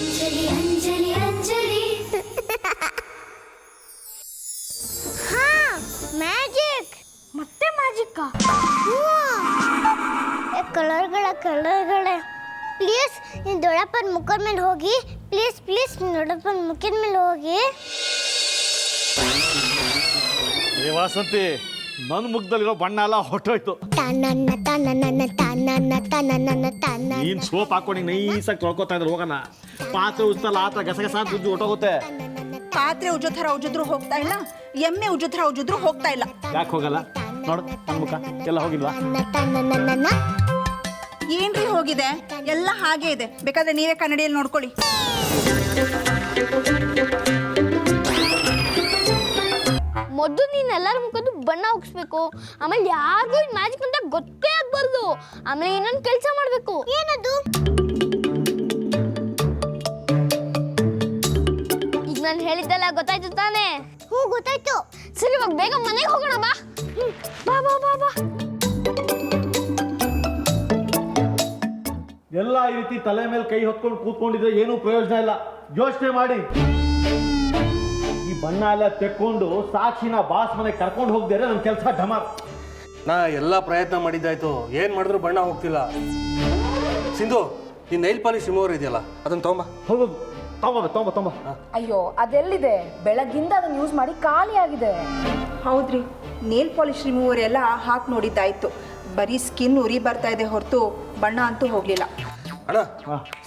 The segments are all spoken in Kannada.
ಅಂಜಲಿ ಅಂಜಲಿ ಅಂಜಲಿ. ಹಾ ಮ್ಯಾಜಿಕ್. ಮತ್ತೆ ಮ್ಯಾಜಿಕ್ಕಾ? ಕಲರ್ಗಳೇ ಪ್ಲೀಸ್ ನೀನು ದೊಡ್ಡಪ್ಪನ ಮುಖದ ಮೇಲೆ ಹೋಗಿ. ಪ್ಲೀಸ್ ನೀನು ದೊಡ್ಡಪ್ಪನ ಮುಖದ ಮೇಲೆ ಹೋಗಿ. ಏ ವಾಸಂತಿ, ನನ್ನ ಮುಖದಲ್ಲಿರೋ ಬಣ್ಣ ಎಲ್ಲ ಹೊಟ್ಟೋಯ್ತು. ನೀನ್ ಸೋಪ್ ಹಾಕೊಂಡು ನೈಸಾಗಿ ತೊಳ್ಕೊತಾ ಇದ್ರೆ ಹೋಗೋಣ. ಪಾತ್ರೆ ಉಜ್ತಲ್ಲ ಆತ ಗಸಗಸ ಅಂತ ಉಜ್ಜು ಹೊಟ್ಟೋಗುತ್ತೆ. ಪಾತ್ರೆ ಉಜ್ಜೋ ಥರ ಉಜ್ಜಿದ್ರು ಹೋಗ್ತಾ ಇಲ್ಲ, ಎಮ್ಮೆ ಉಜ್ಜೋ ಥರ ಉಜ್ಜಿದ್ರು ಹೋಗ್ತಾ ಇಲ್ಲ. ಯಾಕೆ ಹೋಗಲ್ಲ? ನೋಡು ನನ್ನ ಮುಖ ಎಲ್ಲ ಹೋಗಿಲ್ವಾ? ಏನ್ರಿ ಹೋಗಿದೆ? ಎಲ್ಲ ಹಾಗೆ ಇದೆ. ಬೇಕಾದ್ರೆ ನೀವೇ ಕನ್ನಡಿಯಲ್ಲಿ ನೋಡ್ಕೊಳ್ಳಿ. ಮೊದಲು ನೀನು ಎಲ್ಲರ ಮುಖದ್ದು ಬಣ್ಣ ಹೋಗಿಸ್ಬೇಕು. ಆಮೇಲೆ ಯಾರಿಗೂ ಮ್ಯಾಜಿಕ್ ಅಂತ ಗೊತ್ತೇ ಆಗ್ಬಾರ್ದು. ಆಮೇಲೆ ಇನ್ನೊಂದು ಕೆಲಸ ಮಾಡಬೇಕು. ಏನದು? ಈಗ ನಾನು ಹೇಳಿದ್ದೆಲ್ಲ ಗೊತ್ತಾಯ್ತು ತಾನೇ? ಹ್ಞೂ ಗೊತ್ತಾಯ್ತು. ಸರಿ, ಇವಾಗ ಬೇಗ ಮನೆಗೆ ಹೋಗೋಣ. ಬಾ ಬಾ ಬಾ ಬಾ ಬಾ. ಎಲ್ಲ ಈ ರೀತಿ ತಲೆ ಮೇಲೆ ಕೈ ಹೊತ್ಕೊಂಡು ಕೂತ್ಕೊಂಡಿದ್ರೆ ಏನೂ ಪ್ರಯೋಜನ ಇಲ್ಲ. ಯೋಚನೆ ಮಾಡಿ. ಈ ಬಣ್ಣ ಎಲ್ಲ ತೆಕ್ಕೊಂಡು ಸಾಕ್ಷಿನ ಬಾಸ್ ಮನೆಗೆ ಕರ್ಕೊಂಡು ಹೋಗ್ದಿದ್ರೆ ನನ್ನ ಕೆಲಸ ಢಮಾರ್. ನಾ ಎಲ್ಲ ಪ್ರಯತ್ನ ಮಾಡಿದ್ದಾಯ್ತು, ಏನು ಮಾಡಿದ್ರು ಬಣ್ಣ ಹೋಗ್ತಿಲ್ಲ. ಸಿಂಧು, ಈ ನೈಲ್ ಪಾಲಿಶ್ ರಿಮೂವರ್ ಇದೆಯಲ್ಲ, ಅದನ್ನು ತೊಗೊಂಬ. ಹೌದು, ತೊಂಬ. ಅಯ್ಯೋ, ಅದೆಲ್ಲಿದೆ? ಬೆಳಗ್ಗಿಂದ ಅದನ್ನ ಯೂಸ್ ಮಾಡಿ ಖಾಲಿ ಆಗಿದೆ. ಹೌದ್ರಿ, ನೇಲ್ ಪಾಲಿಶ್ ರಿಮೂವರ್ ಎಲ್ಲ ಹಾಕಿ ನೋಡಿದ್ದಾಯ್ತು. ಬರೀ ಸ್ಕಿನ್ ಉರಿ ಬರ್ತಾ ಇದೆ ಹೊರತು ಬಣ್ಣ ಅಂತೂ ಹೋಗ್ಲಿಲ್ಲ. ಅಣ್ಣ,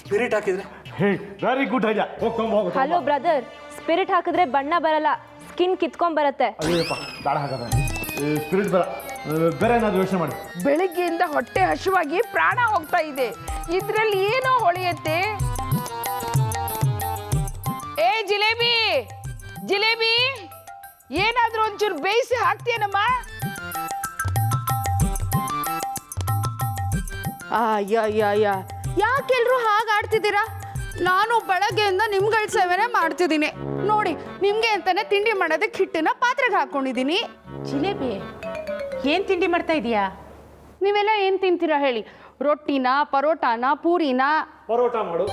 ಸ್ಪಿರಿಟ್ ಹಾಕಿದ್ರೆ? ಹೇ, ವೆರಿ ಗುಡ್ ಐಡಿಯಾ. ಹೋಗಿ. ಹಲೋ ಬ್ರದರ್, ಸ್ಪಿರಿಟ್ ಹಾಕಿದ್ರೆ ಬಣ್ಣ ಬರಲ್ಲ, ಸ್ಕಿನ್ ಕಿತ್ಕೊಂಡ್ ಬರುತ್ತೆ. ಅಯ್ಯಪ್ಪ, ಬೇಡ ಹಾಗಾದ್ರೆ. ಸ್ಪಿರಿಟ್ ಬೇಡ, ಬೇರೆ ಏನಾದ್ರು ಯೋಚನೆ ಮಾಡಿ. ಬೆಳಿಗ್ಗೆಯಿಂದ ಹೊಟ್ಟೆ ಹಸುವಾಗಿ ಪ್ರಾಣ ಹೋಗ್ತಾ ಇದೆ. ಇದ್ರಲ್ಲಿ ಏನೋ ಹೊಳೆಯತ್ತೆ. ಏ ಜಿಲೇಬಿ, ಏನಾದ್ರೂ ಒಂಚೂರು ಬೇಯಿಸಿ ಹಾಕ್ತೀಯನಮ್ಮ? ಯಾಕೆಲ್ರು ಹಾಗೆ ಆಡ್ತಿದ್ದೀರಾ? ನಾನು ಬೆಳಗ್ಗೆಯಿಂದ ನಿಮ್ಗಳ ಸೇವೆನೇ ಮಾಡ್ತಿದ್ದೀನಿ ನೋಡಿ. ನಿಮ್ಗೆ ಅಂತಾನೆ ತಿಂಡಿ ಮಾಡೋದಕ್ಕೆ ಹಿಟ್ಟನ್ನ ಪಾತ್ರೆಗೆ ಹಾಕೊಂಡಿದ್ದೀನಿ. ಜಿಲೇಬಿ, ಏನ್ ತಿಂಡಿ ಮಾಡ್ತಾ ಇದೀಯಾ? ನೀವೆಲ್ಲ ಏನ್ ತಿಂತೀರಾ ಹೇಳಿ? ರೊಟ್ಟಿನ, ಪರೋಟಾನ, ಪೂರಿನ? ಪರೋಟ ಮಾಡು.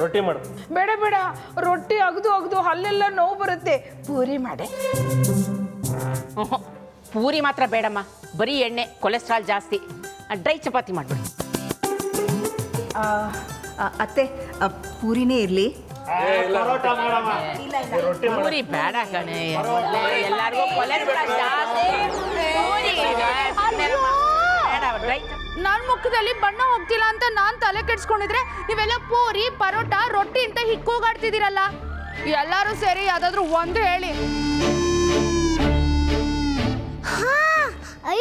ರೊಟ್ಟಿ ಮಾಡು. ಬೇಡ, ರೊಟ್ಟಿ ಅಗ್ದು ಹಲ್ಲೆಲ್ಲ ನೋವು ಬರುತ್ತೆ. ಪೂರಿ ಮಾಡೆ. ಪೂರಿ ಮಾತ್ರ ಬೇಡಮ್ಮ, ಬರೀ ಎಣ್ಣೆ, ಕೊಲೆಸ್ಟ್ರಾಲ್ ಜಾಸ್ತಿ. ಡ್ರೈ ಚಪಾತಿ ಮಾಡ್ಬಿಡಿ. ಅತ್ತೆ, ಪೂರಿನೇ ಇರಲಿ. ಪರೋಟ ಮಾಡಮ್ಮ. ಪೂರಿ ಬೇಡ ಕಣೆ, ಎಲ್ಲರಿಗೂ ಕೊಲೆಸ್ಟ್ರಾಲ್ ಜಾಸ್ತಿ. ನನ್ನ ಮುಖದಲ್ಲಿ ಬಣ್ಣ ಹೋಗ್ತಿಲ್ಲ ಅಂತ ನಾನ್ ತಲೆ ಕೆಡ್ಸ್ಕೊಂಡಿದ್ರೆ ನೀವೆಲ್ಲ ಪೂರಿ, ಪರೋಟ, ರೊಟ್ಟಿ ಅಂತ ಹಿಕ್ಕೋಗಾಡ್ತಿದ್ದೀರಲ್ಲ. ಎಲ್ಲರೂ ಸೇರಿ ಯಾವ್ದಾದ್ರು ಒಂದು ಹೇಳಿ. ಹಾ,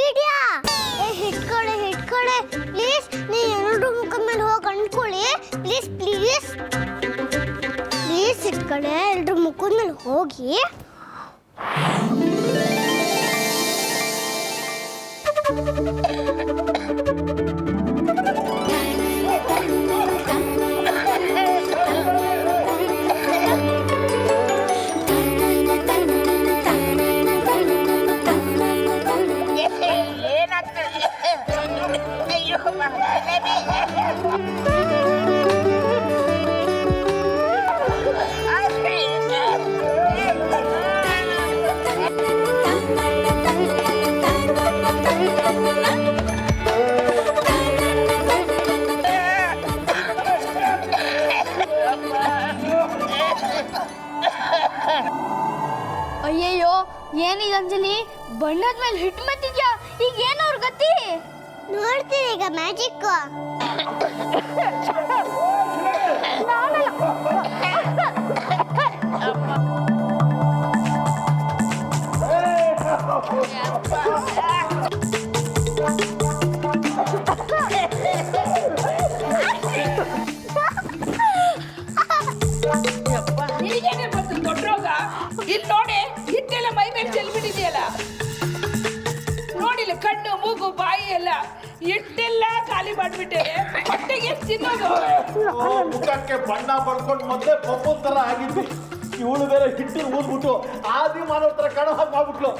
ಐಡಿಯಾ. ಹಿಟ್ಕೊಳ್ಳಿ ಪ್ಲೀಸ್. ನೀವು ಎರಡು ಮುಖದ ಮೇಲೆ ಹೋಗಿ ಅಂದ್ಕೊಳ್ಳಿ. ಪ್ಲೀಸ್ ಹಿಟ್ಕೊಳ್ಳಿ. ಎಲ್ರು ಮುಖದ ಮೇಲೆ ಹೋಗಿ. ಅಯ್ಯಯ್ಯೋ, ಏನಿದೆ ಅಂಜಲಿ? ಬಣ್ಣದ ಮೇಲೆ ಹಿಟ್ ಮತ್ತಿದ್ಯಾ? ಈಗ ಏನು ಅವ್ರ ಗತಿ? ನೋಡ್ತೀನಿ ಈಗ ಮ್ಯಾಜಿಕ್. ನಿನಗೇನೆ ಬಂತು ದೊಡ್ಡ ರೋಗ? ಇಲ್ಲಿ ನೋಡಿ, ಹಿಟ್ಟೆಲ್ಲ ಮೈ ಮೇಲೆ ಚೆಲ್ಬಿಟ್ಟಿದೆಯಲ್ಲ. ನೋಡಿಲ್ಲ, ಕಣ್ಣು, ಮೂಗು, ಬಾಯಿ ಎಲ್ಲ ಹಿಟ್ಟೆಲ್ಲ ಖಾಲಿ ಮಾಡ್ಬಿಟ್ಟೆ. ಹೊಟ್ಟೆಗೆ ತಿನ್ನೋದು. ಮುಖಕ್ಕೆ ಬಣ್ಣ ಬಡ್ಕೊಂಡು ಮೊದಲೇ ಪಪ್ಪು ತರ ಆಗಿದ್ವಿ. ಇವಳು ಬೇರೆ ಹಿಟ್ಟಿನ ಊದ್ಬಿಟ್ಟು ಆದಿ ಮಾಡೋ ತರ ಕಾಣೋ ಹಾಗೆ ಮಾಡ್ಬಿಟ್ಲು.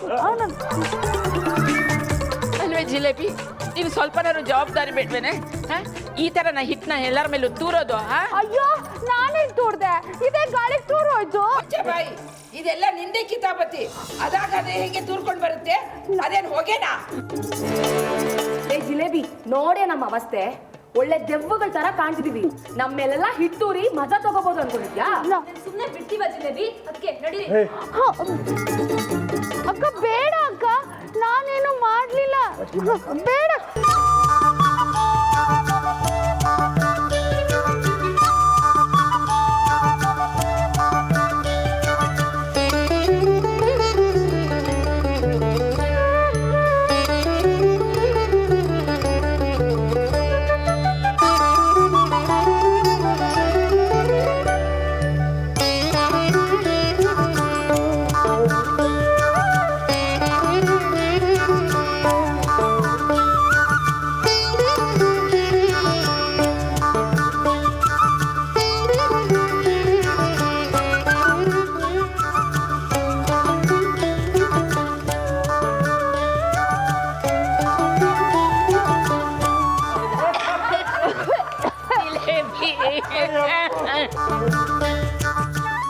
ಅಲ್ವೇ ಜಿಲೇಬಿ, ನೀನು ಸ್ವಲ್ಪನಾದ್ರು ಜವಾಬ್ದಾರಿ ಬೇಡ್ವೇನೆ? ಈ ತರ ಹಿಟ್ಟನ್ನ ಎಲ್ಲರ ಮೇಲೂ ತೂರೋದು? ಅಯ್ಯೋ, ಇದೆಲ್ಲ ನಿಂದೆ ಕಿತಾಪತಿ. ಅದೇ ಹೇಗೆ ತೂರ್ಕೊಂಡು ಬರುತ್ತೆ? ಅದೇನು ಹೊಗೆನಾ? ಏ ಜಿಲೇಬಿ, ನೋಡೇ ನಮ್ಮ ಅವಸ್ಥೆ. ಒಳ್ಳೆ ದೆವ್ವಗಳ ತರ ಕಾಣ್ತಿದೀವಿ. ನಮ್ಮೇಲೆಲ್ಲ ಹಿಟ್ಟೂರಿ ಮಜಾ ತಗೋಬಹುದು ಅನ್ಕೊಂಡಿದ್ಯಾ? ಸುಮ್ಮನೆ ಬಿಡ್ತೀವ ಜಿಲೇಬಿ, ಅದಕ್ಕೆ ನಡೀರಿ. ಅಕ್ಕ ಬೇಡ ಅಕ್ಕ, ನಾನೇನು ಮಾಡ್ಲಿಲ್ಲ. ಬೇಡ.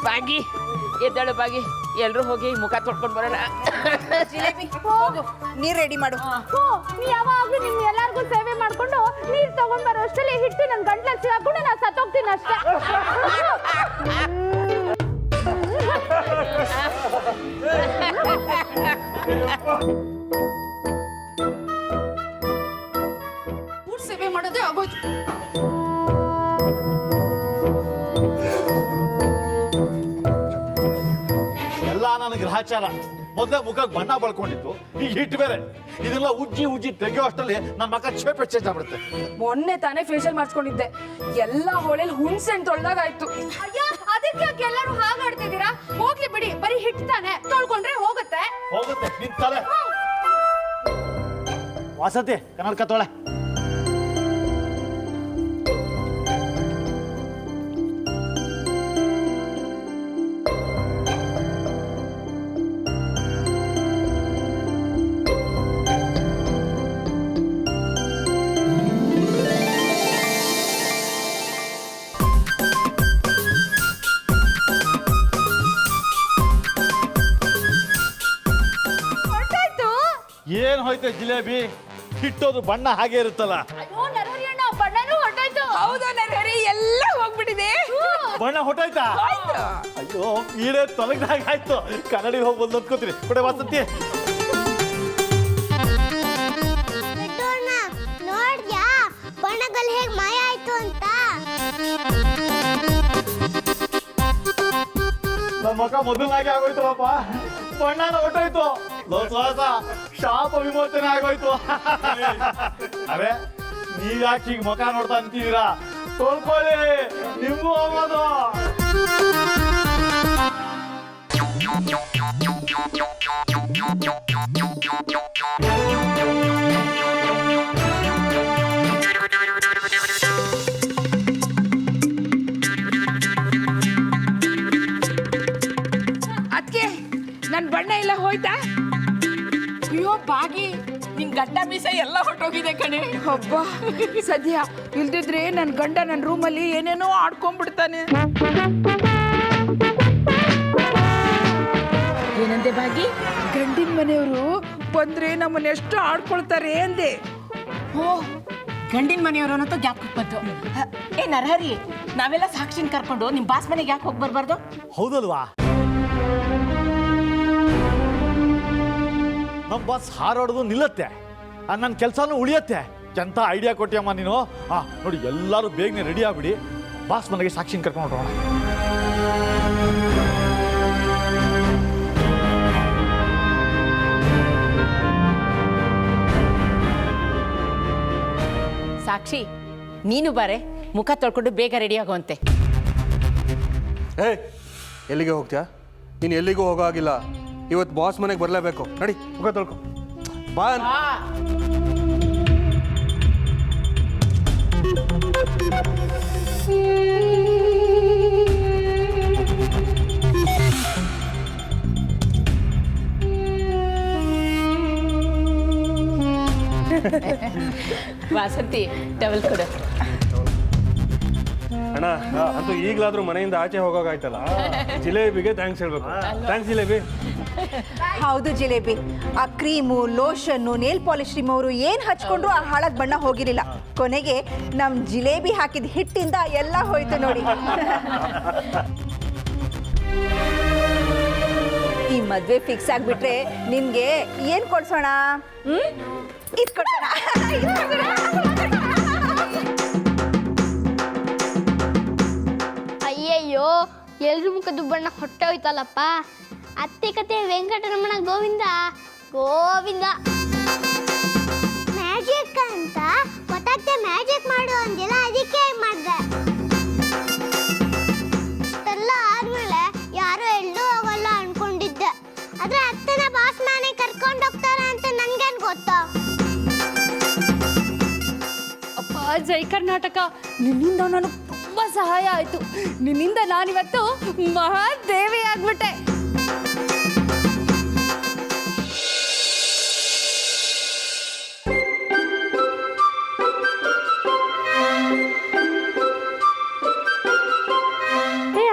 ಬಾಗಿ ಎದ್ದಾಳು ಬಾಗಿ, ಎಲ್ರು ಹೋಗಿ ಮುಖ ತೊಳ್ಕೊಂಡು ಬರೋಣ. ಜಿಲೇಬಿ ಹೋಗು, ನೀರು ರೆಡಿ ಮಾಡು. ನೀ ಯಾವಾಗ್ಲೂ ನಿಮ್ ಎಲ್ಲಾರ್ಗು ಸೇವೆ ಮಾಡ್ಕೊಂಡು ನೀರ್ ತಗೊಂಡ್ ಬರೋ ಅಷ್ಟರಲ್ಲಿ ಹಿಟ್ಟು ನನ್ ಗಂಟ್ಲ ಹಾಕೊಂಡು ನಾ ಸತ್ತೋಗ್ತೀನಿ ಅಷ್ಟೇ. ಸೇವೆ ಮಾಡೋದೇ ಆಗೋಯ್ತು. ಎಲ್ಲ ನನ್ನ ಗ್ರಹಚಾರ. ಮೊದಲೇ ಮುಖಕ್ಕೆ ಬಣ್ಣ ಬಳ್ಕೊಂಡಿತ್ತು, ಈಗ ಹಿಟ್ಟು ಬೇರೆ. ಇದೆಲ್ಲ ಉಜ್ಜಿ ತೆಗೆಯೋ ಅಷ್ಟರಲ್ಲಿ ನನ್ನ ಮಕ್ಕ ಚೇಪೆ ಚೇಂಜ್ ಆಗ್ಬಿಡುತ್ತೆ. ಮೊನ್ನೆ ತಾನೇ ಫೇಶಿಯಲ್ ಮಾಡಿಸ್ಕೊಂಡಿದ್ದೆ. ಎಲ್ಲ ಹೊಳೆಲ್ ಹುಣ್ಸೆಣ್ ತೊಳ್ದಾಗಾಯ್ತು. ಅಯ್ಯೋ, ಅದಕ್ಕೆ ಯಾಕೆ ಎಲ್ಲರೂ ಹಾಗಾಡ್ತಿದ್ದೀರಾ? ಹೋಗ್ಲಿ ಬಿಡಿ, ಬರೀ ಹಿಟ್ಟು ತಾನೆ, ತೊಳ್ಕೊಂಡ್ರೆ ಹೋಗುತ್ತೆ. ನಿನ್ ತಲೆ. ವಾಸತಿ ಕನ್ನಡಕ ತೊಳೆ. ಏನ್ ಹೋಯ್ತು ಜಿಲೇಬಿ? ಹಿಟ್ಟೋದು ಬಣ್ಣ ಹಾಗೆ ಇರುತ್ತಲ್ಲ. ಅಯ್ಯೋ ನರಹರಿ ಅಣ್ಣ, ಬಣ್ಣನೂ ಹೊರಟಾಯ್ತು. ಹೌದಾ ನರಹರಿ? ಎಲ್ಲ ಹೋಗ್ಬಿಟ್ಟಿದೆ. ಬಣ್ಣ ಹೊಟ್ಟೋಯ್ತಾ? ಅಯ್ಯೋ ಈಡೇ ತೊಲಗಿದಾಗ ಆಯ್ತು. ಕನ್ನಡಿ ಹೋಗಿ ಬಂದು ಅಂದ್ಕೋತೀರಿ. ಕೊಡೆ ವಾಸಂತಿ. ನೋಡ್ಯಾ ಬಣ್ಣಗಳು ಹೇಗ್ ಮಾಯ ಆಯ್ತು ಅಂತ? ನಮ್ಮ ಮಕ್ಕ ಮೊದಲಾಗಿ ಆಗೋಯ್ತು ಅಪ್ಪ. ಬಣ್ಣನ ಹೊಟ್ಟೋಯ್ತು. ಶಾಪ ವಿಮೋಚನೆ ಆಗೋಯ್ತು. ಅರೆ ನೀವ್ಯಾಕೆ ಈಗ ಮುಖ ನೋಡ್ತಾ ಅಂತೀರಾ? ತೊಳ್ಕೊಳ್ಳಿ, ನಿಮ್ಗೂ ಹೋಗೋದು. ಅದಕ್ಕೆ ನನ್ ಬಣ್ಣ ಎಲ್ಲ ಹೋಯ್ತಾ? ಅಯ್ಯೋ ಬಾಗಿ, ನಿನ್ ಗಡ್ಡ ಮೀಸ ಎಲ್ಲ ಹೊಟ್ಟೋಗಿದೆ ಕಣೆ. ಹಬ್ಬ ಸದ್ಯ ಇಲ್ದಿದ್ರೆ ನನ್ ಗಂಡ ನನ್ನ ರೂಮಲ್ಲಿ ಏನೇನೋ ಆಡ್ಕೊಂಡ್ಬಿಡ್ತಾನೆ. ಏನಂದೆ ಬಾಗಿ? ಗಂಡಿನ ಮನೆಯವರು ಬಂದ್ರೆ ನಮ್ಮನ್ನ ಎಷ್ಟು ಆಡ್ಕೊಳ್ತಾರೆ ಅಂದೆ. ಓ, ಗಂಡಿನ ಮನೆಯವರು ಅನ್ನೋದು ಜ್ಞಾಪಕಕ್ಕೆ ಬಂತು. ಏ ನರಹರಿ, ನಾವೆಲ್ಲ ಸಾಕ್ಷಿನ ಕರ್ಕೊಂಡು ನಿಮ್ಮ ಬಾಸ್ ಮನೆಗೆ ಯಾಕೆ ಹೋಗಿ ಬರ್ಬಾರ್ದು? ಹೌದಲ್ವಾ? ನಮ್ಮ ಬಸ್ ಹಾರಾಡೋದು ನಿಲ್ಲತ್ತೆ, ನನ್ನ ಕೆಲಸನೂ ಉಳಿಯತ್ತೆ. ಎಂತ ಐಡಿಯಾ ಕೊಟ್ಟಿಯಮ್ಮ ನೀನು. ನೋಡಿ ಎಲ್ಲರೂ ಬೇಗನೆ ರೆಡಿ ಆಗ್ಬಿಡಿ, ಬಾಸ್ ಮನೆಗೆ ಸಾಕ್ಷಿನ ಕರ್ಕೊಂಡು ಹೊರಡೋಣ. ಸಾಕ್ಷಿ, ನೀನು ಬಾರೆ, ಮುಖ ತೊಳ್ಕೊಂಡು ಬೇಗ ರೆಡಿ ಆಗುವಂತೆ. ಏ, ಎಲ್ಲಿಗೆ ಹೋಗ್ತೀಯಾ? ನೀನು ಎಲ್ಲಿಗೂ ಹೋಗೋ ಆಗಿಲ್ಲ. ಇವತ್ತು ಬಾಸ್ ಮನೆಗೆ ಬರಲೇಬೇಕು. ನಡಿ, ಮುಖ ತೊಳ್ಕೊ ಬಾ. ವಾಸಂತಿ, ಟವಲ್ ಕೊಡು. ಅಣ್ಣ ಅಣ್ಣ ಅಂತೂ ಈಗಲಾದ್ರೂ ಮನೆಯಿಂದ ಆಚೆ ಹೋಗೋಕಾಯ್ತಲ್ಲ, ಜಿಲೇಬಿಗೆ ಥ್ಯಾಂಕ್ಸ್ ಹೇಳ್ಬೇಕು. ಥ್ಯಾಂಕ್ಸ್ ಜಿಲೇಬಿ. ಹೌದು ಜಿಲೇಬಿ, ಆ ಕ್ರೀಮು, ಲೋಷನ್ನು, ನೇಲ್ ಪಾಲಿಶ್ ರಿಮೂವರು ಏನು ಹಚ್ಕೊಂಡ್ರು ಆ ಹಾಳಾದ ಬಣ್ಣ ಹೋಗಿರಲಿಲ್ಲ. ಕೊನೆಗೆ ನಮ್ಮ ಜಿಲೇಬಿ ಹಾಕಿದ ಹಿಟ್ಟಿಂದ ಎಲ್ಲ ಹೋಯ್ತು ನೋಡಿ. ಈ ಮದ್ವೆ ಫಿಕ್ಸ್ ಆಗ್ಬಿಟ್ರೆ ನಿನ್ಗೆ ಏನ್ ಕೊಡ್ಸೋಣ? ಇದ್ ಕೊಡ್ಸೋಣ. ಅಯ್ಯಯ್ಯೋ, ಎಲ್ರ ಮುಖದ್ದು ಬಣ್ಣ ಹೊಟ್ಟೆ ಹೋಯ್ತಲ್ಲಪ್ಪ. ಅತ್ತೆ ಕತೆ ವೆಂಕಟರಮಣ ಗೋವಿಂದ ಗೋವಿಂದ. ಮ್ಯಾಜಿಕ್ ಅಂತ ಗೊತ್ತಾಗ್ತೆ, ಮ್ಯಾಜಿಕ್ ಮಾಡು ಅಂದಿಲ್ಲ, ಅದಕ್ಕೆ ಮಾಡಿದೆ. ಇಷ್ಟೆಲ್ಲ ಆದ್ಮೇಲೆ ಯಾರು ಎಲ್ಲೂ ಹೋಗಲ್ಲ ಅನ್ಕೊಂಡಿದ್ದೆ, ಆದ್ರೆ ಅತ್ತೆನ ಬಾಸ್ ಮನೆ ಕರ್ಕೊಂಡು ಹೋಗ್ತಾರೆ ಅಂತ ನನ್ಗೇನ್ ಗೊತ್ತಾ? ಅಪ್ಪ ಜೈ ಕರ್ನಾಟಕ, ನಿನ್ನಿಂದ ನನಗೆ ತುಂಬಾ ಸಹಾಯ ಆಯ್ತು. ನಿನ್ನಿಂದ ನಾನಿವತ್ತು ಮಹಾದೇವಿ ಆಗ್ಬಿಟ್ಟೆ.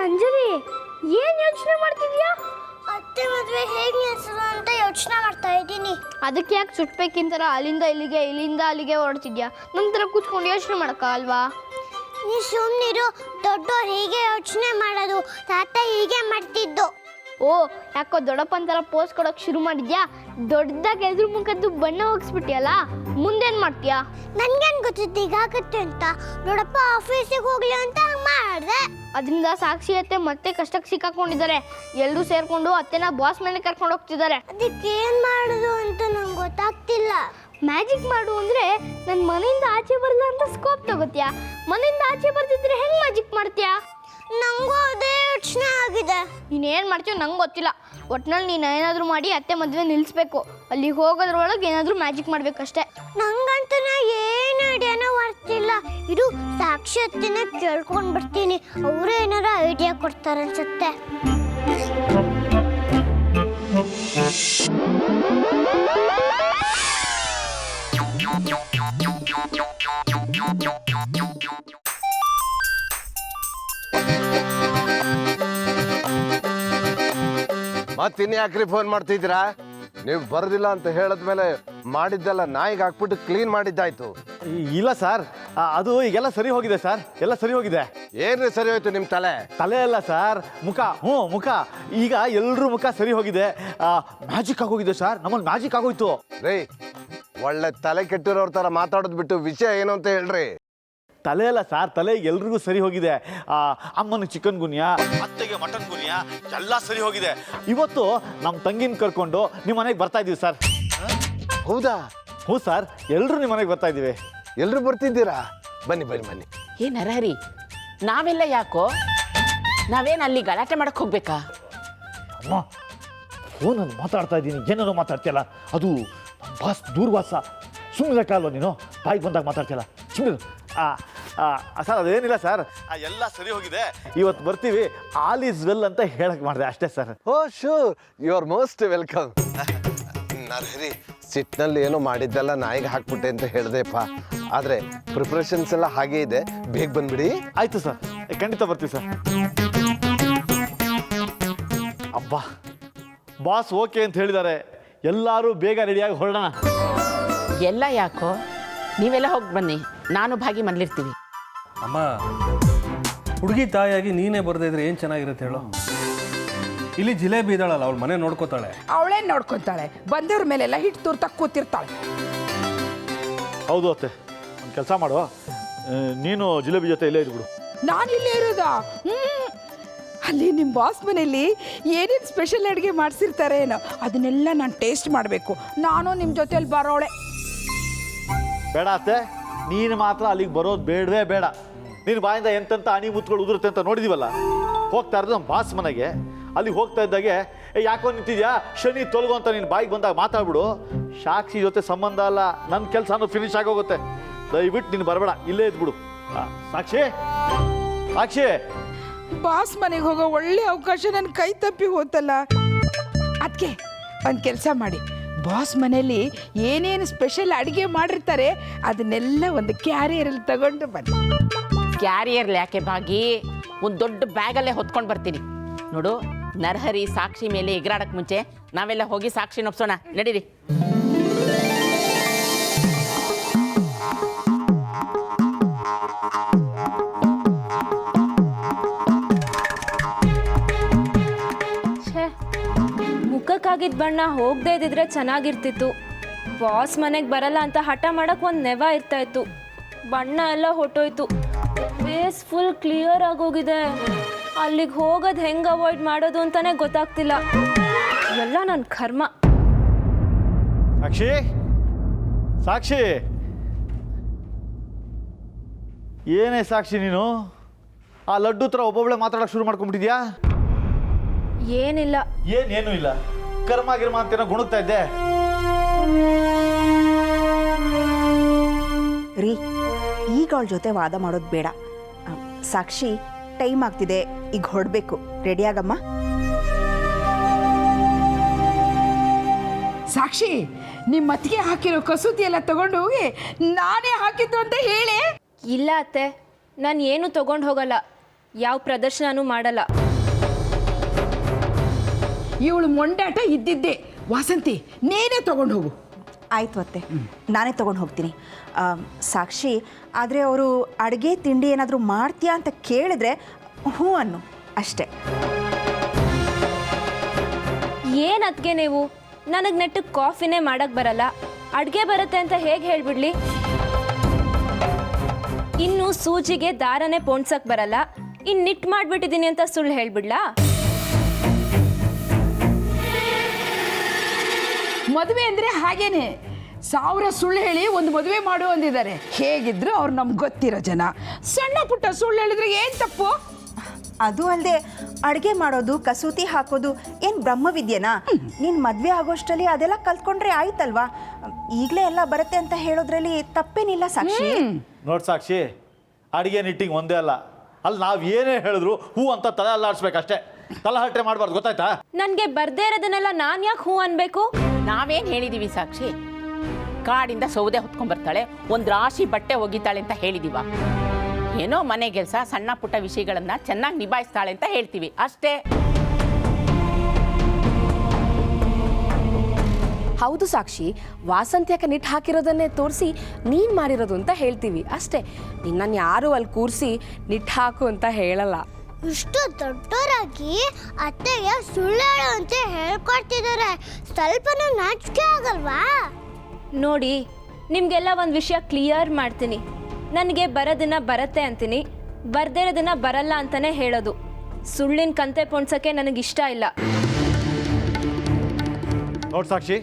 ಅಂಜಲಿ, ಏನ್ ಯೋಚನೆ ಮಾಡ್ತಿದ್ಯಾ? ಅತ್ತೆ ಮದ್ವೆ ಹೇಗ್ ನಿಲ್ಸೋದು ಅಂತ ಯೋಚನೆ ಮಾಡ್ತಾ ಇದ್ದೀನಿ. ಅದಕ್ಕೆ ಯಾಕೆ ಸುಟ್ಬೇಕಿಂತರ ಅಲ್ಲಿಂದ ಇಲ್ಲಿಗೆ ಇಲ್ಲಿಂದ ಅಲ್ಲಿಗೆ ಹೊರಡ್ತಿದ್ಯಾ? ನಂತರ ಕೂತ್ಕೊಂಡು ಯೋಚನೆ ಮಾಡಕ್ಕಾಲ್ವಾ? ನೀ ಸುಮ್ಮನಿರು, ದೊಡ್ಡೋರು ಹೀಗೆ ಯೋಚನೆ ಮಾಡೋದು, ತಾತ ಹೀಗೆ ಮಾಡ್ತಿದ್ದು. ಓ, ಯಾಕೋ ದೊಡ್ಡಪ್ಪನ ಥರ ಪೋಸ್ ಕೊಡೋಕೆ ಶುರು ಮಾಡಿದ್ಯಾ? ದೊಡ್ಡದಾಗಿ ಎದುರು ಮುಖದ್ದು ಬಣ್ಣ ಹೋಗಿಸ್ಬಿಟ್ಟಿಯಲ್ಲ, ಮುಂದೇನು ಮಾಡ್ತೀಯಾ? ನನ್ಗೇನ್ ಗೊತ್ತಿತ್ತು ಹೀಗಾಗತ್ತೆ ಅಂತ. ದೊಡ್ಡಪ್ಪ ಆಫೀಸಿಗೆ ಹೋಗ್ಲಿ ಅಂತ ಹಂಗೆ ಮಾಡಿದೆ. ಅದರಿಂದ ಸಾಕ್ಷಿ ಅತ್ತೆ ಮತ್ತೆ ಕಷ್ಟಕ್ಕೆ ಸಿಕ್ಕಾಕೊಂಡಿದ್ದಾರೆ. ಎಲ್ಲರೂ ಸೇರ್ಕೊಂಡು ಅತ್ತೆನ ಬಾಸ್ ಮನೆ ಕರ್ಕೊಂಡು ಹೋಗ್ತಿದ್ದಾರೆ. ಅದಕ್ಕೆ ಏನ್ ಮಾಡೋದು ಅಂತ ನಂಗೆ ಗೊತ್ತಾಗ್ತಿಲ್ಲ. ಮ್ಯಾಜಿಕ್ ಮಾಡು ಅಂದ್ರೆ ನನ್ನ ಮನೆಯಿಂದ ಆಚೆ ಬರಲ್ಲ ಅಂತ ಸ್ಕೋಪ್ ತಗೋತ್ಯಾ? ಮನೆಯಿಂದ ಆಚೆ ಬರ್ತಿದ್ರೆ ಹೆಂಗ್ ಮ್ಯಾಜಿಕ್ ಮಾಡ್ತೀಯಾ? ನಂಗೂ ಅದೇ ಯೋಚನೆ ಆಗಿದೆ. ನೀನೇನು ಮಾಡ್ತೀಯೋ ನಂಗೆ ಗೊತ್ತಿಲ್ಲ. ಒಟ್ನಲ್ಲಿ ನೀನು ಏನಾದರೂ ಮಾಡಿ ಅತ್ತೆ ಮದುವೆ ನಿಲ್ಲಿಸ್ಬೇಕು. ಅಲ್ಲಿ ಹೋಗೋದ್ರೊಳಗೆ ಏನಾದರೂ ಮ್ಯಾಜಿಕ್ ಮಾಡ್ಬೇಕಷ್ಟೇ. ನಂಗಂತೂ ಏನು ಐಡಿಯಾನ ಬರ್ತಿಲ್ಲ. ಇದು ಸಾಕ್ಷಿ ಅತ್ತೆನ ಕೇಳ್ಕೊಂಡು ಬರ್ತೀನಿ, ಅವರು ಏನಾರ ಐಡಿಯಾ ಕೊಡ್ತಾರೆ ಅನ್ಸುತ್ತೆ. ಮತ್ತಿನ್ಯಾಕ್ರಿ ಫೋನ್ ಮಾಡ್ತಿದ್ದೀರಾ? ನೀವು ಬರೋದಿಲ್ಲ ಅಂತ ಹೇಳಿದ್ಮೇಲೆ ಮಾಡಿದ್ದೆಲ್ಲ ನಾಯಿಗೆ ಹಾಕ್ಬಿಟ್ಟು ಕ್ಲೀನ್ ಮಾಡಿದ್ದಾಯ್ತು. ಇಲ್ಲ ಸರ್, ಅದು ಈಗೆಲ್ಲ ಸರಿ ಹೋಗಿದೆ ಸರ್, ಎಲ್ಲ ಸರಿ ಹೋಗಿದೆ. ಏನ್ರಿ ಸರಿ ಹೋಯ್ತು ನಿಮ್ಮ ತಲೆ? ತಲೆ ಅಲ್ಲ ಸರ್, ಮುಖ. ಮುಖ ಈಗ ಎಲ್ಲರೂ ಮುಖ ಸರಿ ಹೋಗಿದೆ. ಮ್ಯಾಜಿಕ್ ಆಗೋಗಿದೆ ಸರ್, ನಮ್ಮಲ್ಲಿ ಮ್ಯಾಜಿಕ್ ಆಗೋಯ್ತು ರೀ. ಒಳ್ಳೆ ತಲೆ ಕೆಟ್ಟಿರೋರ್ ಥರ ಮಾತಾಡೋದು ಬಿಟ್ಟು ವಿಷಯ ಏನು ಅಂತ ಹೇಳ್ರಿ. ತಲೆ ಅಲ್ಲ ಸರ್, ತಲೆ ಎಲ್ರಿಗೂ ಸರಿ ಹೋಗಿದೆ. ಅಮ್ಮನ ಚಿಕನ್ ಗುನ್ಯಾ, ಅತ್ತೆಗೆ ಮಟನ್ ಗುನ್ಯಾ ಎಲ್ಲ ಸರಿ ಹೋಗಿದೆ. ಇವತ್ತು ನಮ್ಮ ತಂಗಿನ ಕರ್ಕೊಂಡು ನಿಮ್ಮ ಮನೆಗೆ ಬರ್ತಾ ಇದೀವಿ ಸರ್. ಹೌದಾ? ಹ್ಞೂ ಸರ್, ಎಲ್ಲರೂ ನಿಮ್ಮ ಮನೆಗೆ ಬರ್ತಾ ಇದ್ದೀವಿ. ಎಲ್ಲರೂ ಬರ್ತಿದ್ದೀರಾ? ಬನ್ನಿ ಬನ್ನಿ ಬನ್ನಿ. ಏ ನರಹರಿ, ನಾವೆಲ್ಲ ಯಾಕೋ? ನಾವೇನು ಅಲ್ಲಿ ಗಲಾಟೆ ಮಾಡಕ್ಕೆ ಹೋಗ್ಬೇಕಾ? ಅಮ್ಮ, ಫೋನಲ್ಲಿ ಮಾತಾಡ್ತಾ ಇದ್ದೀನಿ, ಏನಾದ್ರು ಮಾತಾಡ್ತಿಯಲ್ಲ, ಅದು ಬಾಸ್ ದೂರ್ವಾಸ. ಸುಮ್ಮನೆ ಕಾಲ್ವ ನೀನು, ಬಾಯಿಗೆ ಬಂದಾಗ ಮಾತಾಡ್ತಿಯಲ್ಲ, ಸುಮ್ಮನೆ. ಸರ್ ಅದೇನಿಲ್ಲ ಸರ್, ಎಲ್ಲ ಸರಿ ಹೋಗಿದೆ. ಇವತ್ತು ಬರ್ತೀವಿ, ಆಲ್ ಈಸ್ ವೆಲ್ ಅಂತ ಹೇಳಕ್ ಮಾಡಿದೆ ಅಷ್ಟೇ sir. Oh sure, you are most welcome. Narahari, ಸಿಟ್ನಲ್ಲಿ ಏನೋ ಮಾಡಿದ್ದೆಲ್ಲ ನಾಯಿಗೆ ಹಾಕ್ಬಿಟ್ಟೆ ಅಂತ ಹೇಳ್ದೆಪ್ಪ. ಆದರೆ ಪ್ರಿಪ್ರೇಷನ್ಸ್ ಎಲ್ಲ ಹಾಗೆ ಇದೆ, ಬೇಗ ಬಂದ್ಬಿಡಿ. ಆಯ್ತು ಸರ್, ಖಂಡಿತ ಬರ್ತೀವಿ ಸರ್. ಅಬ್ಬಾ, ಬಾಸ್ ಓಕೆ ಅಂತ ಹೇಳಿದ್ದಾರೆ. ಎಲ್ಲರೂ ಬೇಗ ರೆಡಿಯಾಗಿ ಹೊರಡೋಣ. ಎಲ್ಲ ಯಾಕೋ? ನೀವೆಲ್ಲ ಹೋಗಿ ಬನ್ನಿ, ನಾನು ಭಾಗಿ ಮನೇಲಿರ್ತೀವಿ. ಅಮ್ಮ, ಹುಡುಗಿ ತಾಯಿಯಾಗಿ ನೀನೇ ಬರದೇ ಇದ್ರೆ ಏನು ಚೆನ್ನಾಗಿರುತ್ತೆ ಹೇಳು? ಇಲ್ಲಿ ಜಿಲೇಬಿ ಇದ್ದಾಳಲ್ಲ, ಅವಳು ಮನೆ ನೋಡ್ಕೋತಾಳೆ. ಅವಳೇನು ನೋಡ್ಕೊತಾಳೆ? ಬಂದವ್ರ ಮೇಲೆಲ್ಲ ಹಿಟ್ಟು ತುರ್ತಾ ಕೂತಿರ್ತಾಳೆ. ಹೌದು ಅತ್ತೆ, ಒಂದು ಕೆಲಸ ಮಾಡು, ನೀನು ಜಿಲೇಬಿ ಜೊತೆ ಇಲ್ಲೇ ಇದ್ಬಿಡು. ನಾನಿಲ್ಲೇ ಇರೋದಾ? ಅಲ್ಲಿ ನಿಮ್ಮ ಬಾಸ್ ಮನೇಲಿ ಏನೇನು ಸ್ಪೆಷಲ್ ಅಡುಗೆ ಮಾಡಿಸಿರ್ತಾರೆ ಏನೋ, ಅದನ್ನೆಲ್ಲ ನಾನು ಟೇಸ್ಟ್ ಮಾಡಬೇಕು. ನಾನು ನಿಮ್ಮ ಜೊತೆಲಿ ಬರೋಳೆ. ಬೇಡ ಅತ್ತೆ, ನೀನು ಮಾತ್ರ ಅಲ್ಲಿಗೆ ಬರೋದು ಬೇಡವೇ ಬೇಡ. ನೀನು ಬಾಯಿಂದ ಎಂತೆಂಥ ಅಣಿ ಮುತ್ಗಳು ಉದುರುತ್ತೆ ಅಂತ ನೋಡಿದೀವಲ್ಲ. ಹೋಗ್ತಾ ಇರೋದು ನಮ್ಮ ಬಾಸ್ ಮನೆಗೆ. ಅಲ್ಲಿ ಹೋಗ್ತಾ ಇದ್ದಾಗೆ ಯಾಕೋ ನಿಂತಿದ್ಯಾ, ಶನಿ ತೊಲಗು ಅಂತ ನೀನು ಬಾಯಿಗೆ ಬಂದಾಗ ಮಾತಾಡ್ಬಿಡು. ಸಾಕ್ಷಿ ಜೊತೆ ಸಂಬಂಧ ಅಲ್ಲ, ನನ್ನ ಕೆಲಸನೂ ಫಿನಿಶ್ ಆಗೋಗುತ್ತೆ. ದಯವಿಟ್ಟು ನೀನು ಬರಬೇಡ, ಇಲ್ಲೇ ಇದ್ಬಿಡು. ಸಾಕ್ಷಿ, ಸಾಕ್ಷಿ, ಬಾಸ್ ಮನೆಗೆ ಹೋಗೋ ಒಳ್ಳೆ ಅವಕಾಶ ನನ್ನ ಕೈ ತಪ್ಪಿ ಹೋತಲ್ಲ. ಅದಕ್ಕೆ ಒಂದು ಕೆಲಸ ಮಾಡಿ, ಬಾಸ್ ಮನೇಲಿ ಏನೇನು ಸ್ಪೆಷಲ್ ಅಡುಗೆ ಮಾಡಿರ್ತಾರೆ ಅದನ್ನೆಲ್ಲ ಒಂದು ಕ್ಯಾರಿಯರಲ್ಲಿ ತಗೊಂಡು ಬನ್ನಿ. ಕ್ಯಾರಿಯರ್ಲಿ ಯಾಕೆ ಬಾಗಿ ಒಂದು ದೊಡ್ಡ ಬ್ಯಾಗಲ್ಲೇ ಹೊತ್ಕೊಂಡು ಬರ್ತೀನಿ. ನೋಡು, ನರಹರಿ ಸಾಕ್ಷಿ ಮೇಲೆ ಎಗರಾಡಕ್ಕೆ ಮುಂಚೆ ನಾವೆಲ್ಲ ಹೋಗಿ ಸಾಕ್ಷಿ ಒಪ್ಸೋಣ. ನಡೀರಿ. ಮುಖಕ್ಕಾಗಿದ್ದ ಬಣ್ಣ ಹೋಗದೇ ಇದ್ದಿದ್ರೆ ಚೆನ್ನಾಗಿರ್ತಿತ್ತು. ಬಾಸ್ ಮನೆಗೆ ಬರಲ್ಲ ಅಂತ ಹಠ ಮಾಡಕ್ಕೆ ಒಂದು ನೆವ ಇರ್ತಾ ಇತ್ತು. ಬಣ್ಣ ಎಲ್ಲ ಹೊಟ್ಟೋಯ್ತು. ಫೇಸ್ ಫುಲ್ ಕ್ಲಿಯರ್ ಆಗೋಗಿದೆ. ಅಲ್ಲಿಗೆ ಹೋಗೋದು ಹೆಂಗೆ ಅವಾಯ್ಡ್ ಮಾಡೋದು ಅಂತಾನೆ ಗೊತ್ತಾಗ್ತಿಲ್ಲ. ಎಲ್ಲ ನನ್ನ ಕರ್ಮ. ಸಾಕ್ಷಿ, ಸಾಕ್ಷಿ, ಏನೇ ಸಾಕ್ಷಿ ನೀನು ಆ ಲಡ್ಡು ಹತ್ರ ಒಬ್ಬೊಬ್ಬಳೆ ಮಾತಾಡೋಕೆ ಶುರು ಮಾಡ್ಕೊಂಡ್ಬಿಟ್ಟಿದ್ಯಾ? ಏನಿಲ್ಲ. ಏನೇನು ಇಲ್ಲ, ಕರ್ಮ ಗಿರ್ಮ ಅಂತೇನೋ ಗುಣಗ್ತಾ ಇದ್ದೆ. ರೀ, ಈಗ ಅವಳ ಜೊತೆ ವಾದ ಮಾಡೋದು ಬೇಡ. ಸಾಕ್ಷಿ, ಟೈಮ್ ಆಗ್ತಿದೆ, ಈಗ ಹೊರಡಬೇಕು. ರೆಡಿಯಾಗಮ್ಮ. ಸಾಕ್ಷಿ, ನಿಮ್ಮ ಅತ್ತಿಗೆ ಹಾಕಿರೋ ಕಸೂತಿ ಎಲ್ಲ ತಗೊಂಡು ಹೋಗಿ ನಾನೇ ಹಾಕಿದ್ದು ಅಂತ ಹೇಳಿ. ಇಲ್ಲ ಅತ್ತೆ, ನಾನು ಏನು ತಗೊಂಡು ಹೋಗಲ್ಲ. ಯಾವ ಪ್ರದರ್ಶನನೂ ಮಾಡಲ್ಲ. ಇವಳು ಮೊಂಡಾಟ ಇದ್ದಿದ್ದೆ. ವಾಸಂತಿ, ನೀನೇ ತಗೊಂಡು ಹೋಗು. ಆಯ್ತು ಅತ್ತೆ, ನಾನೇ ತೊಗೊಂಡು ಹೋಗ್ತೀನಿ. ಸಾಕ್ಷಿ, ಆದರೆ ಅವರು ಅಡುಗೆ ತಿಂಡಿ ಏನಾದರೂ ಮಾಡ್ತೀಯಾ ಅಂತ ಕೇಳಿದ್ರೆ ಹ್ಞೂ ಅನ್ನು ಅಷ್ಟೇ. ಏನು ಅದಕ್ಕೆ ನೀವು? ನನಗೆ ನೆಟ್ಟಗೆ ಕಾಫಿನೇ ಮಾಡೋಕ್ಕೆ ಬರಲ್ಲ. ಅಡುಗೆ ಬರುತ್ತೆ ಅಂತ ಹೇಗೆ ಹೇಳಿಬಿಡ್ಲಿ? ಇನ್ನು ಸೂಜಿಗೆ ದಾರನೇ ಪೋಣ್ಸಕ್ಕೆ ಬರಲ್ಲ. ಇನ್ನು ನಿಟ್ ಮಾಡಿಬಿಟ್ಟಿದ್ದೀನಿ ಅಂತ ಸುಳ್ಳು ಹೇಳಿಬಿಡ್ಲಾ? ಮದುವೆ ಅಂದರೆ ಹಾಗೇನೆ, 1000 ಸುಳ್ಳು ಹೇಳಿ ಒಂದು ಮದುವೆ ಮಾಡು ಅಂದಿದ್ದಾರೆ. ಹೇಗಿದ್ರು ಅವ್ರು ನಮ್ಗೆ ಗೊತ್ತಿರೋ ಜನ. ಸಣ್ಣ ಪುಟ್ಟ ಸುಳ್ಳು ಹೇಳಿದ್ರೆ ಏನು ತಪ್ಪು? ಅದು ಅಲ್ಲದೆ ಅಡುಗೆ ಮಾಡೋದು, ಕಸೂತಿ ಹಾಕೋದು ಏನು ಬ್ರಹ್ಮವಿದ್ಯೆನಾ? ನೀನು ಮದುವೆ ಆಗೋಷ್ಟರಲ್ಲಿ ಅದೆಲ್ಲ ಕಲ್ತ್ಕೊಂಡ್ರೆ ಆಯ್ತಲ್ವಾ? ಈಗಲೇ ಎಲ್ಲ ಬರುತ್ತೆ ಅಂತ ಹೇಳೋದ್ರಲ್ಲಿ ತಪ್ಪೇನಿಲ್ಲ ಸಾಕ್ಷಿ. ನೋಡ್ ಸಾಕ್ಷಿ, ಅಡಿಗೆ ನಿಟ್ಟಿಂಗ್ ಒಂದೇ ಅಲ್ಲ. ಅಲ್ಲಿ ನಾವು ಏನೇ ಹೇಳಿದ್ರು ಹೂ ಅಂತ ತಲೆ ಅಲ್ಲಾಡ್ಸ್ಬೇಕಷ್ಟೇ. ತಲಹಟ್ಟೆ ಮಾಡಬಾರ್ದು, ಗೊತ್ತಾಯ್ತಾ? ನನಗೆ ಬರ್ದೇ ಇರೋದನ್ನೆಲ್ಲ ನಾನು ಯಾಕೆ ಹೂ ಅನ್ಬೇಕು? ನಾವೇನು ಹೇಳಿದೀವಿ ಸಾಕ್ಷಿ? ಕಾಡಿಂದ ಸೌದೆ ಹೊತ್ಕೊಂಡ್ಬರ್ತಾಳೆ, ಒಂದು ರಾಶಿ ಬಟ್ಟೆ ಒಗಿತಾಳೆ ಅಂತ ಹೇಳಿದೀವ? ಏನೋ ಮನೆ ಕೆಲಸ, ಸಣ್ಣ ಪುಟ್ಟ ವಿಷಯಗಳನ್ನ ಚೆನ್ನಾಗಿ ನಿಭಾಯಿಸ್ತಾಳೆ ಅಂತ ಹೇಳ್ತೀವಿ ಅಷ್ಟೇ. ಹೌದು ಸಾಕ್ಷಿ, ವಾಸಂತ್ಯಕ್ಕೆ ನಿಟ್ಟು ಹಾಕಿರೋದನ್ನೇ ತೋರಿಸಿ ನೀನು ಮಾಡಿರೋದು ಅಂತ ಹೇಳ್ತೀವಿ ಅಷ್ಟೇ. ನಿನ್ನನ್ನು ಯಾರು ಅಲ್ಲಿ ಕೂರಿಸಿ ನಿಟ್ಟು ಹಾಕು ಅಂತ ಹೇಳಲ್ಲ. ಇಷ್ಟು ದೊಡ್ಡವರಾಗಿ ಅತ್ತೆಗೆ ಸುಳ್ಳು ಹೇಳು ಅಂತ ಹೇಳ್ಕೊಡ್ತಿದ್ದಾರೆ. ಸ್ವಲ್ಪನೂ ನಾಚಿಕೆ ಆಗಲ್ವಾ? ನೋಡಿ, ನಿಮಗೆಲ್ಲ ಒಂದು ವಿಷಯ ಕ್ಲಿಯರ್ ಮಾಡ್ತೀನಿ. ನನಗೆ ಬರೋದನ್ನ ಬರುತ್ತೆ ಅಂತೀನಿ, ಬರ್ದೇ ಇರೋದನ್ನ ಬರಲ್ಲ ಅಂತಲೇ ಹೇಳೋದು. ಸುಳ್ಳಿನ ಕಂತೆ ಪೊಣ್ಸೋಕ್ಕೆ ನನಗಿಷ್ಟ ಇಲ್ಲ. ನೋಡ್ ಸಾಕ್ಷಿ,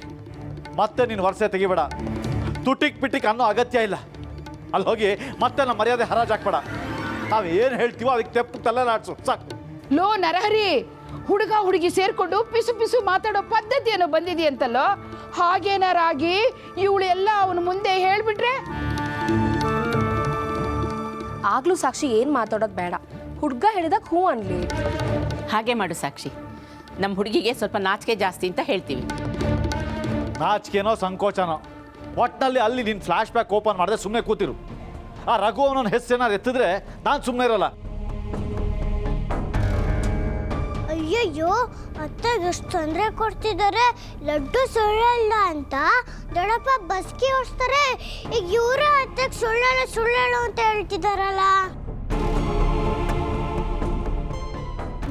ಮತ್ತೆ ನೀನು ವರ್ಷೆ ತೆಗಿಬೇಡ. ತುಟಿಕ್ ಪಿಟಿಕ್ ಅನ್ನೋ ಅಗತ್ಯ ಇಲ್ಲ. ಅಲ್ಲಿ ಹೋಗಿ ಮತ್ತೆ ನಮ್ಮ ಮರ್ಯಾದೆ ಹರಾಜಾಕ್ಬೇಡ. ನಾವು ಏನು ಹೇಳ್ತೀವೋ ಅದಕ್ಕೆ ತೆಪ್ಪು ತಲೆಲಾಡ್ಸು ಸಾಕು. ಲೋ ನರಹರಿ, ಹುಡುಗ ಹುಡುಗಿ ಸೇರ್ಕೊಂಡು ಪಿಸು ಪಿಸು ಮಾತಾಡೋ ಪದ್ಧತಿ ಏನೋ ಬಂದಿದೆಯಂತಲ್ಲೋ. ಹಾಗೇನಾರಾಗಿ ಇವಳು ಎಲ್ಲ ಅವನ ಮುಂದೆ ಹೇಳ್ಬಿಟ್ರೆ? ಆಗ್ಲೂ ಸಾಕ್ಷಿ ಏನು ಮಾತಾಡೋದು ಬೇಡ. ಹುಡುಗ ಹೇಳಿದಾಗ ಹ್ಞೂ ಅನ್ಲಿ. ಹಾಗೆ ಮಾಡು ಸಾಕ್ಷಿ. ನಮ್ಮ ಹುಡುಗಿಗೆ ಸ್ವಲ್ಪ ನಾಚಿಕೆ ಜಾಸ್ತಿ ಅಂತ ಹೇಳ್ತೀವಿ. ನಾಚಿಕೆನೋ ಸಂಕೋಚನೋ, ಒಟ್ಟಿನಲ್ಲಿ ಅಲ್ಲಿ ನೀನು ಫ್ಲ್ಯಾಶ್ ಬ್ಯಾಕ್ ಓಪನ್ ಮಾಡಿದ್ರೆ ಸುಮ್ಮನೆ ಕೂತಿರು. ಆ ರಘು ಅವನ ಹೆಸರೇನಾರು ಎತ್ತಿದ್ರೆ ನಾನು ಸುಮ್ಮನೆ ಇರೋಲ್ಲ. ಅಯ್ಯಯ್ಯೋ, ಅತ್ತೆಗೆ ಎಷ್ಟು ತೊಂದರೆ ಕೊಡ್ತಿದ್ದಾರೆ. ಲಡ್ಡು ಸುಳ್ಳಲ್ಲ ಅಂತ ದೊಡ್ಡಪ್ಪ ಬಸ್ಕಿ ಓಡಿಸ್ತಾರೆ. ಈಗ ಇವರು ಅತ್ತೆಗೆ ಸುಳ್ಳೇಳು ಅಂತ ಹೇಳ್ತಿದಾರಲ್ಲ.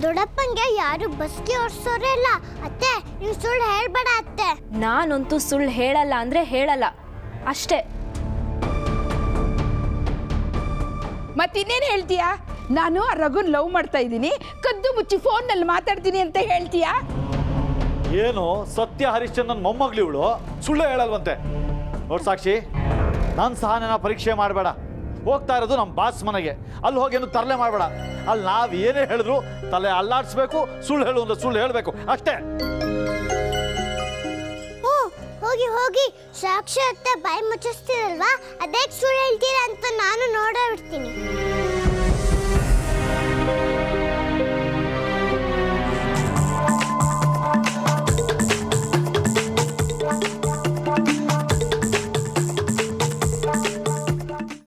ದೊಡ್ಡಪ್ಪಂಗೆ ಯಾರು ಬಸ್ಕಿ ಓಡಿಸೋರೇ ಇಲ್ಲ. ಅತ್ತೆ, ನೀವು ಸುಳ್ಳು ಹೇಳ್ಬೇಡ ಅತ್ತೆ. ನಾನಂತೂ ಸುಳ್ಳು ಹೇಳಲ್ಲ ಅಂದರೆ ಹೇಳಲ್ಲ ಅಷ್ಟೇ. ಮತ್ತಿನ್ನೇನು ಹೇಳ್ತೀಯಾ? ನಾನು ಆ ರಘುನ್ ಲವ್ ಮಾಡ್ತಾ ಇದ್ದೀನಿ, ಕದ್ದು ಮುಚ್ಚಿ ಫೋನ್ನಲ್ಲಿ ಮಾತಾಡ್ತೀನಿ ಅಂತ ಹೇಳ್ತೀಯಾ? ಏನು ಸತ್ಯ ಹರಿಶ್ಚಂದ್ರನ್ ಮೊಮ್ಮಗಳು ಇವಳು, ಸುಳ್ಳು ಹೇಳಲ್ವಂತೆ. ನೋಡ್ ಸಾಕ್ಷಿ, ನನ್ನ ಸಹನೆನ ಪರೀಕ್ಷೆ ಮಾಡಬೇಡ. ಹೋಗ್ತಾ ಇರೋದು ನಮ್ಮ ಬಾಸ್ ಮನೆಗೆ. ಅಲ್ಲಿ ಹೋಗೇನು ತರಲೆ ಮಾಡಬೇಡ. ಅಲ್ಲಿ ನಾವು ಏನೇ ಹೇಳಿದ್ರು ತಲೆ ಅಲ್ಲಾಡಿಸ್ಬೇಕು. ಸುಳ್ಳು ಹೇಳು ಅಂದ್ರೆ ಸುಳ್ಳು ಹೇಳಬೇಕು ಅಷ್ಟೇ. ಹೋಗಿ ಹೋಗಿ, ಸಾಕ್ಷಿ ಅತ್ತೆ ಬಾಯಿ ಮುಚ್ಚಿಸ್ತೀರಲ್ವಾ, ಅದೇ ಸುಳ್ಳು ಹೇಳ್ತೀರಾ ಅಂತ ನಾನು ನೋಡೇ ಬಿಡ್ತೀನಿ.